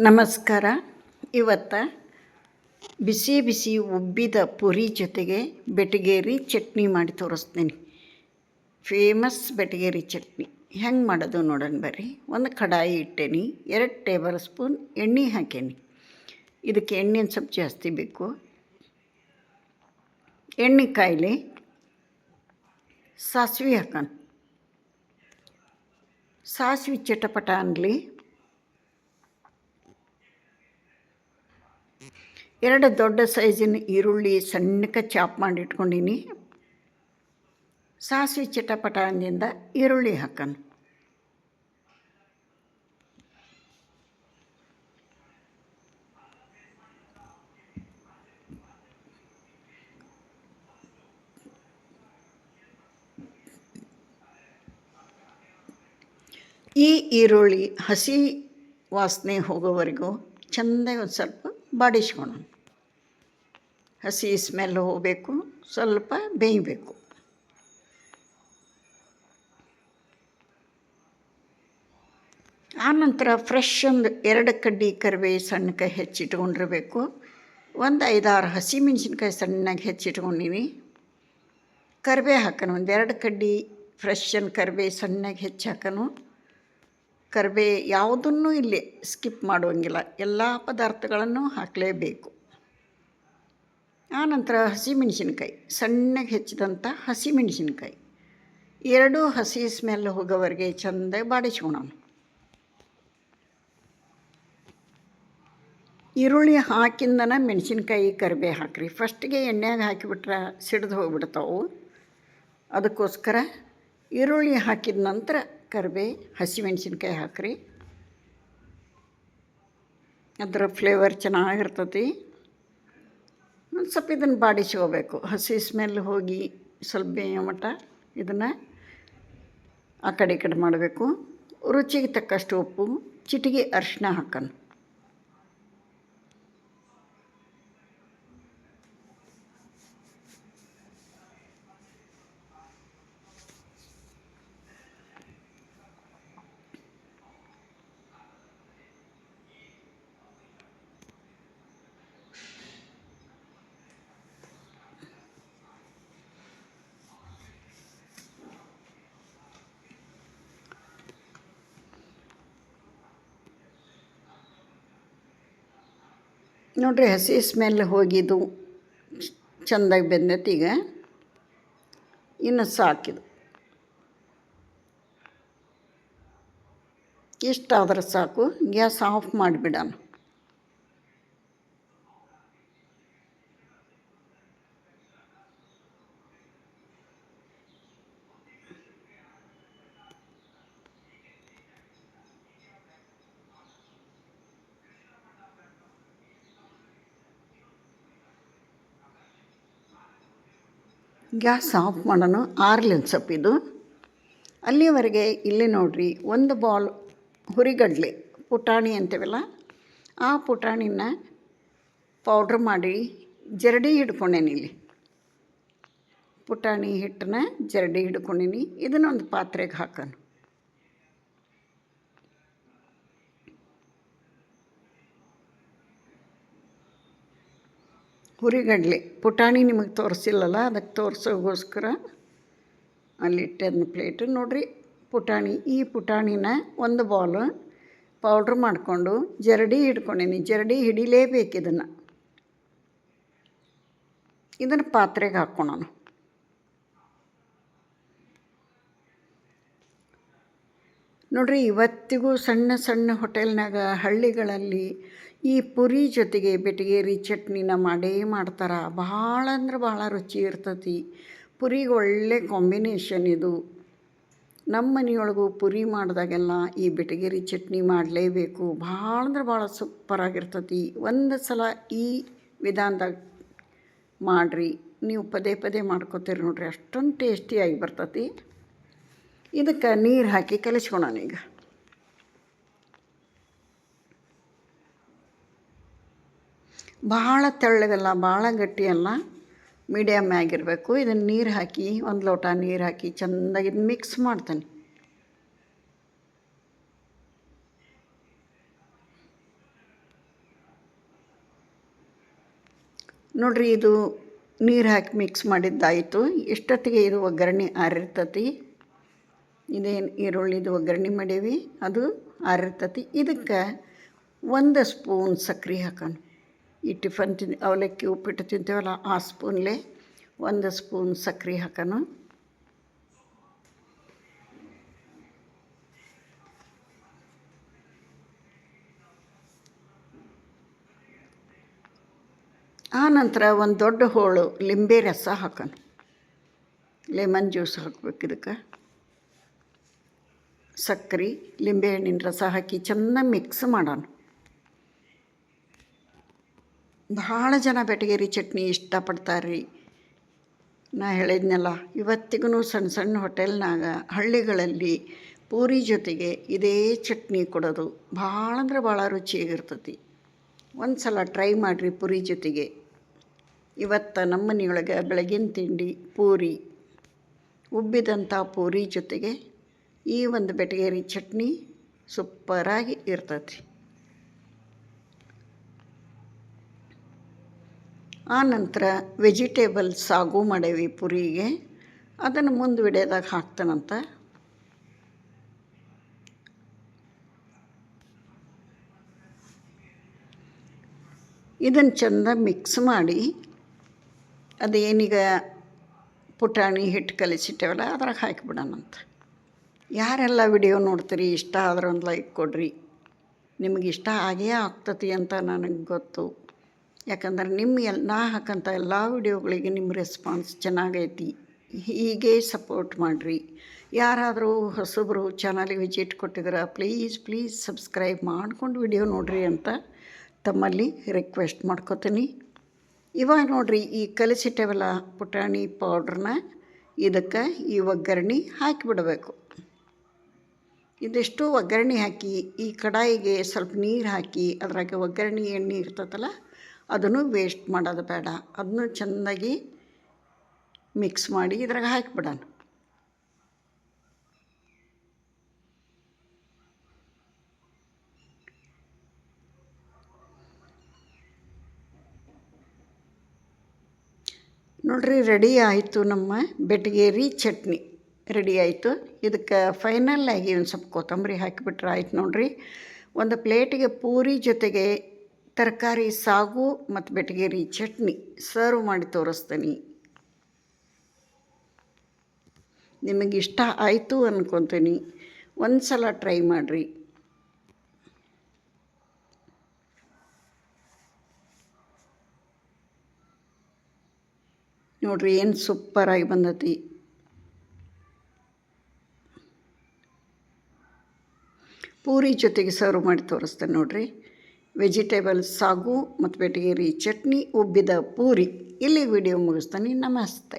ನಮಸ್ಕಾರ. ಇವತ್ತು ಬಿಸಿ ಬಿಸಿ ಉಬ್ಬಿದ ಪುರಿ ಜೊತೆಗೆ ಬೆಟಗೇರಿ ಚಟ್ನಿ ಮಾಡಿ ತೋರಿಸ್ತೀನಿ. ಫೇಮಸ್ ಬೆಟಗೇರಿ ಚಟ್ನಿ ಹೆಂಗೆ ಮಾಡೋದು ನೋಡೋಣ ಬರ್ರಿ. ಒಂದು ಕಡಾಯಿ ಇಟ್ಟೇನಿ, 2 ಟೇಬಲ್ ಸ್ಪೂನ್ ಎಣ್ಣೆ ಹಾಕೇನಿ. ಇದಕ್ಕೆ ಎಣ್ಣೆ ಸ್ವಲ್ಪ ಜಾಸ್ತಿ ಬೇಕು. ಎಣ್ಣೆ ಕಾಯಿಲೆ ಸಾಸಿವೆ ಹಾಕೋಣ. ಸಾಸಿವೆ ಚಟಪಟ ಅನ್ನಲಿ. 2 ದೊಡ್ಡ ಸೈಜಿನ ಈರುಳ್ಳಿ ಸಣ್ಣಕ್ಕೆ ಚಾಪ್ ಮಾಡಿ ಇಟ್ಕೊಂಡೀನಿ. ಸಾಸಿವೆ ಚಟಪಟ ಅಂದಿಂದ ಈರುಳ್ಳಿ ಹಾಕೋಣ. ಈ ಈರುಳ್ಳಿ ಹಸಿ ವಾಸನೆ ಹೋಗೋವರೆಗೂ ಚೆಂದಾಗಿ ಒಂದು ಸ್ವಲ್ಪ ಬಾಡಿಸ್ಕೊಳೋಣ. ಹಸಿ ಸ್ಮೆಲ್ ಹೋಗಬೇಕು, ಸ್ವಲ್ಪ ಬೇಯಬೇಕು. ಆನಂತರ ಫ್ರೆಶ್ ಒಂದು 2 ಕಡ್ಡಿ ಕರಿಬೇವು ಸಣ್ಣಕ್ಕೆ ಹೆಚ್ಚಿಟ್ಕೊಂಡಿರಬೇಕು. ಒಂದು 5-6 ಹಸಿ ಮೆಣಸಿನ್ಕಾಯಿ ಸಣ್ಣಗೆ ಹೆಚ್ಚಿಟ್ಕೊಂಡಿನಿ. ಕರಿಬೇವು ಹಾಕೋಣ. ಒಂದು 2 ಕಡ್ಡಿ ಫ್ರೆಶನ್ ಕರಿಬೇವು ಸಣ್ಣಗೆ ಹೆಚ್ಚಿ ಹಾಕೋಣ. ಕರಿಬೇವು ಯಾವುದನ್ನು ಇಲ್ಲಿ ಸ್ಕಿಪ್ ಮಾಡುವಂಗಿಲ್ಲ, ಎಲ್ಲ ಪದಾರ್ಥಗಳನ್ನು ಹಾಕಲೇಬೇಕು. ಆನಂತರ ಹಸಿಮೆಣಸಿನ್ಕಾಯಿ ಸಣ್ಣಗೆ ಹೆಚ್ಚಿದಂಥ ಹಸಿಮೆಣಸಿನ್ಕಾಯಿ 2 ಹಸಿ ಸ್ಮೆಲ್ ಹೋಗೋವರೆಗೆ ಚೆಂದಾಗಿ ಬಾಡಿಸ್ಕೊಳೋಣ. ಈರುಳ್ಳಿ ಹಾಕಿಂದನ ಮೆಣಸಿನ್ಕಾಯಿ ಕರಿಬೇವು ಹಾಕಿರಿ. ಫಸ್ಟಿಗೆ ಎಣ್ಣೆಯಾಗ ಹಾಕಿಬಿಟ್ರೆ ಸಿಡಿದು ಹೋಗ್ಬಿಡ್ತಾವೆ. ಅದಕ್ಕೋಸ್ಕರ ಈರುಳ್ಳಿ ಹಾಕಿದ ನಂತರ ಕರಿಬೇವು ಹಸಿಮೆಣಸಿನ್ಕಾಯಿ ಹಾಕಿರಿ. ಅದರ ಫ್ಲೇವರ್ ಚೆನ್ನಾಗಿರ್ತತಿ. ಒಂದು ಸ್ವಲ್ಪ ಇದನ್ನು ಬಾಡಿಸ್ಕೋಬೇಕು. ಹಸಿ ಸ್ಮೆಲ್ ಹೋಗಿ ಸ್ವಲ್ಪ ಬೇಯೋ ಮಟ್ಟ ಇದನ್ನು ಆ ಕಡೆ ಈ ಕಡೆ ಮಾಡಬೇಕು. ರುಚಿಗೆ ತಕ್ಕಷ್ಟು ಉಪ್ಪು, ಚಿಟಿಕೆ ಅರಿಶಿನ ಹಾಕೋಣ. ನೋಡಿರಿ, ಹಸಿ ಸ್ಮೆಲ್ ಹೋಗಿದ್ದು ಚೆಂದಾಗಿ ಬೆಂದೈತಿ. ಈಗ ಇನ್ನು ಸಾಕಿದು ಇಷ್ಟಾದ್ರೆ ಸಾಕು. ಗ್ಯಾಸ್ ಆಫ್ ಮಾಡಿಬಿಡೋಣ. ಗ್ಯಾಸ್ ಆಫ್ ಮಾಡೋಣ. ಆರ್ಲಿ ಒಂದು ಸ್ವಲ್ಪ ಇದು. ಅಲ್ಲಿವರೆಗೆ ಇಲ್ಲಿ ನೋಡಿರಿ, ಒಂದು ಬಾಲ್ ಹುರಿಗಡಲೆ ಪುಟಾಣಿ ಅಂತೀವಲ್ಲ, ಆ ಪುಟಾಣಿನ ಪೌಡ್ರ್ ಮಾಡಿ ಜರಡಿ ಹಿಡ್ಕೊಂಡೇನಿ. ಇಲ್ಲಿ ಪುಟಾಣಿ ಹಿಟ್ಟನ್ನ ಜರಡಿ ಹಿಡ್ಕೊಂಡೀನಿ. ಇದನ್ನೊಂದು ಪಾತ್ರೆಗೆ ಹಾಕೋಣ. ಹುರಿಗಡಲೆ ಪುಟಾಣಿ ನಿಮಗೆ ತೋರಿಸಿಲ್ಲಲ್ಲ, ಅದಕ್ಕೆ ತೋರಿಸೋಗೋಸ್ಕರ ಅಲ್ಲಿಟ್ಟದನ್ನ ಪ್ಲೇಟು. ನೋಡಿರಿ, ಪುಟಾಣಿ, ಈ ಪುಟಾಣಿನ ಒಂದು ಬಾಲ್ ಪೌಡ್ರ್ ಮಾಡಿಕೊಂಡು ಜರಡಿ ಹಿಡ್ಕೊಂಡೀನಿ. ಜರಡಿ ಹಿಡಿಲೇಬೇಕು. ಇದನ್ನು ಪಾತ್ರೆಗೆ ಹಾಕ್ಕೊಳೋಣ. ನೋಡಿರಿ, ಇವತ್ತಿಗೂ ಸಣ್ಣ ಸಣ್ಣ ಹೋಟೆಲ್ನಾಗ ಹಳ್ಳಿಗಳಲ್ಲಿ ಈ ಪುರಿ ಜೊತೆಗೆ ಬೆಟಗೇರಿ ಚಟ್ನಿನ ಮಾಡೇ ಮಾಡ್ತಾರೆ. ಭಾಳ ಅಂದ್ರೆ ಭಾಳ ರುಚಿ ಇರ್ತತಿ. ಪುರಿಗೆ ಒಳ್ಳೆ ಕಾಂಬಿನೇಷನ್ ಇದು. ನಮ್ಮ ಮನೆಯೊಳಗೂ ಪುರಿ ಮಾಡಿದಾಗೆಲ್ಲ ಈ ಬೆಟಗೇರಿ ಚಟ್ನಿ ಮಾಡಲೇಬೇಕು. ಭಾಳ ಅಂದ್ರೆ ಭಾಳ ಸೂಪರಾಗಿರ್ತತಿ. ಒಂದು ಸಲ ಈ ವಿಧಾನದಾಗ ಮಾಡಿರಿ, ನೀವು ಪದೇ ಪದೇ ಮಾಡ್ಕೋತೀರಿ. ನೋಡಿರಿ, ಅಷ್ಟೊಂದು ಟೇಸ್ಟಿಯಾಗಿ ಬರ್ತತಿ. ಇದಕ್ಕೆ ನೀರು ಹಾಕಿ ಕಲಿಸ್ಕೊಳೋಣ. ಈಗ ಭಾಳ ತೆಳ್ಳಗಲ್ಲ, ಭಾಳ ಗಟ್ಟಿಯಲ್ಲ, ಮೀಡಿಯಮ್ ಆಗಿರಬೇಕು. ಇದನ್ನು ನೀರು ಹಾಕಿ, 1 ಲೋಟ ನೀರು ಹಾಕಿ ಚೆಂದಾಗಿ ಮಿಕ್ಸ್ ಮಾಡ್ತಾನೆ. ನೋಡಿರಿ, ಇದು ನೀರು ಹಾಕಿ ಮಿಕ್ಸ್ ಮಾಡಿದ್ದಾಯಿತು. ಎಷ್ಟೊತ್ತಿಗೆ ಇದು ಒಗ್ಗರಣೆ ಆರಿರ್ತತಿ. ಇದೇನು ಈರುಳ್ಳಿದು ಒಗ್ಗರಣೆ ಮಾಡೀವಿ, ಅದು ಆರಿರ್ತತಿ. ಇದಕ್ಕೆ 1 ಸ್ಪೂನ್ ಸಕ್ಕರೆ ಹಾಕೋಣ. ಈ ಟಿಫನ್ ಅವಲಕ್ಕಿ ಉಪ್ಪಿಟ್ಟು ತಿಂತೀವಲ್ಲ, ಆ ಸ್ಪೂನ್ಲೆ 1 ಸ್ಪೂನ್ ಸಕ್ಕರೆ ಹಾಕೋಣ. ಆನಂತರ ಒಂದು ದೊಡ್ಡ ಹೋಳು ಲಿಂಬೆ ರಸ ಹಾಕೋಣ. ಲೆಮನ್ ಜ್ಯೂಸ್ ಹಾಕ್ಬೇಕು. ಇದಕ್ಕೆ ಸಕ್ಕರೆ, ಲಿಂಬೆಹಣ್ಣಿನ ರಸ ಹಾಕಿ ಚೆನ್ನಾಗಿ ಮಿಕ್ಸ್ ಮಾಡೋಣ. ಭಾಳ ಜನ ಬೆಟಗೇರಿ ಚಟ್ನಿ ಇಷ್ಟಪಡ್ತಾರೆ ರೀ. ನಾ ಹೇಳಿದ್ನಲ್ಲ, ಇವತ್ತಿಗೂ ಸಣ್ಣ ಸಣ್ಣ ಹೋಟೆಲ್ನಾಗ ಹಳ್ಳಿಗಳಲ್ಲಿ ಪೂರಿ ಜೊತೆಗೆ ಇದೇ ಚಟ್ನಿ ಕೊಡೋದು ಭಾಳ ಅಂದ್ರೆ ಭಾಳ ರುಚಿಯಾಗಿರ್ತತಿ. ಒಂದು ಸಲ ಟ್ರೈ ಮಾಡಿರಿ ಪೂರಿ ಜೊತೆಗೆ. ಇವತ್ತು ನಮ್ಮ ಮನೆಯೊಳಗೆ ಬೆಳಗಿನ ತಿಂಡಿ ಪೂರಿ, ಉಬ್ಬಿದಂಥ ಪೂರಿ ಜೊತೆಗೆ ಈ ಒಂದು ಬೆಟಗೇರಿ ಚಟ್ನಿ ಸೂಪರಾಗಿ ಇರ್ತೈತಿ. ಆನಂತರ ವೆಜಿಟೇಬಲ್ ಸಾಗು ಮಾಡೇವಿ ಪುರಿಗೆ, ಅದನ್ನು ಮುಂದೆ ವಿಡಿಯೋದಾಗ ಹಾಕ್ತಾನಂತ. ಇದನ್ನು ಚೆಂದ ಮಿಕ್ಸ್ ಮಾಡಿ, ಅದೇನೀಗ ಪುಟಾಣಿ ಹಿಟ್ಟು ಕಲಿಸಿಟ್ಟೇವಲ್ಲ ಅದ್ರಾಗ ಹಾಕಿಬಿಡೋಣಂತ. ಯಾರೆಲ್ಲ ವಿಡಿಯೋ ನೋಡ್ತೀರಿ, ಇಷ್ಟ ಆದ್ರೆ ಒಂದು ಲೈಕ್ ಕೊಡ್ರಿ. ನಿಮಗೆ ಇಷ್ಟ ಆಗೇ ಆಗ್ತತಿ ಅಂತ ನನಗೆ ಗೊತ್ತು. ಯಾಕಂದ್ರೆ ನಾ ಹಾಕಂಥ ಎಲ್ಲ ವಿಡಿಯೋಗಳಿಗೆ ನಿಮ್ಮ ರೆಸ್ಪಾನ್ಸ್ ಚೆನ್ನಾಗೈತಿ. ಹೀಗೆ ಸಪೋರ್ಟ್ ಮಾಡಿರಿ. ಯಾರಾದರೂ ಹೊಸಬರು ಚಾನಲಿಗೆ ವಿಸಿಟ್ ಕೊಟ್ಟಿದ್ರೆ ಪ್ಲೀಸ್ ಸಬ್ಸ್ಕ್ರೈಬ್ ಮಾಡ್ಕೊಂಡು ವಿಡಿಯೋ ನೋಡಿರಿ ಅಂತ ತಮ್ಮಲ್ಲಿ ರಿಕ್ವೆಸ್ಟ್ ಮಾಡ್ಕೋತೀನಿ. ಇವಾಗ ನೋಡಿರಿ, ಈ ಕಲಿಸಿಟ್ಟೇವಲ್ಲ ಪುಟಾಣಿ ಪೌಡ್ರನ್ನ ಇದಕ್ಕೆ ಈ ಒಗ್ಗರಣೆ ಹಾಕಿಬಿಡಬೇಕು. ಇದಿಷ್ಟು ಒಗ್ಗರಣೆ ಹಾಕಿ ಈ ಕಡಾಯಿಗೆ ಸ್ವಲ್ಪ ನೀರು ಹಾಕಿ ಅದ್ರಾಗೆ ಒಗ್ಗರಣೆ ಎಣ್ಣೆ ಇರ್ತದಲ್ಲ ಅದನ್ನು ವೇಸ್ಟ್ ಮಾಡೋದು ಬೇಡ. ಅದನ್ನು ಚೆಂದಾಗಿ ಮಿಕ್ಸ್ ಮಾಡಿ ಇದ್ರಾಗ ಹಾಕಿಬಿಡೋಣ. ನೋಡಿರಿ, ರೆಡಿ ಆಯಿತು. ನಮ್ಮ ಬೆಟಗೇರಿ ಚಟ್ನಿ ರೆಡಿ ಆಯಿತು. ಇದಕ್ಕೆ ಫೈನಲ್ಲಾಗಿ ಒಂದು ಸ್ವಲ್ಪ ಕೊತ್ತಂಬರಿ ಹಾಕಿಬಿಟ್ರೆ ಆಯ್ತು. ನೋಡಿರಿ, ಒಂದು ಪ್ಲೇಟಿಗೆ ಪೂರಿ ಜೊತೆಗೆ ತರಕಾರಿ ಸಾಗು ಮತ್ತು ಬೆಟಗೇರಿ ಚಟ್ನಿ ಸರ್ವ್ ಮಾಡಿ ತೋರಿಸ್ತೀನಿ. ನಿಮಗಿಷ್ಟ ಆಯಿತು ಅಂದ್ಕೊತೀನಿ. ಒಂದು ಸಲ ಟ್ರೈ ಮಾಡಿರಿ. ನೋಡಿರಿ, ಏನು ಸೂಪರಾಗಿ ಬಂದತಿ. ಪೂರಿ ಜೊತೆಗೆ ಸರ್ವ್ ಮಾಡಿ ತೋರಿಸ್ತೇನೆ ನೋಡಿರಿ. ವೆಜಿಟೇಬಲ್ ಸಾಗು ಮತ್ತು ಬೆಟಗೇರಿ ಚಟ್ನಿ, ಉಬ್ಬಿದ ಪೂರಿ. ಇಲ್ಲಿ ವಿಡಿಯೋ ಮುಗಿಸ್ತಾನೆ. ನಮಸ್ತೆ.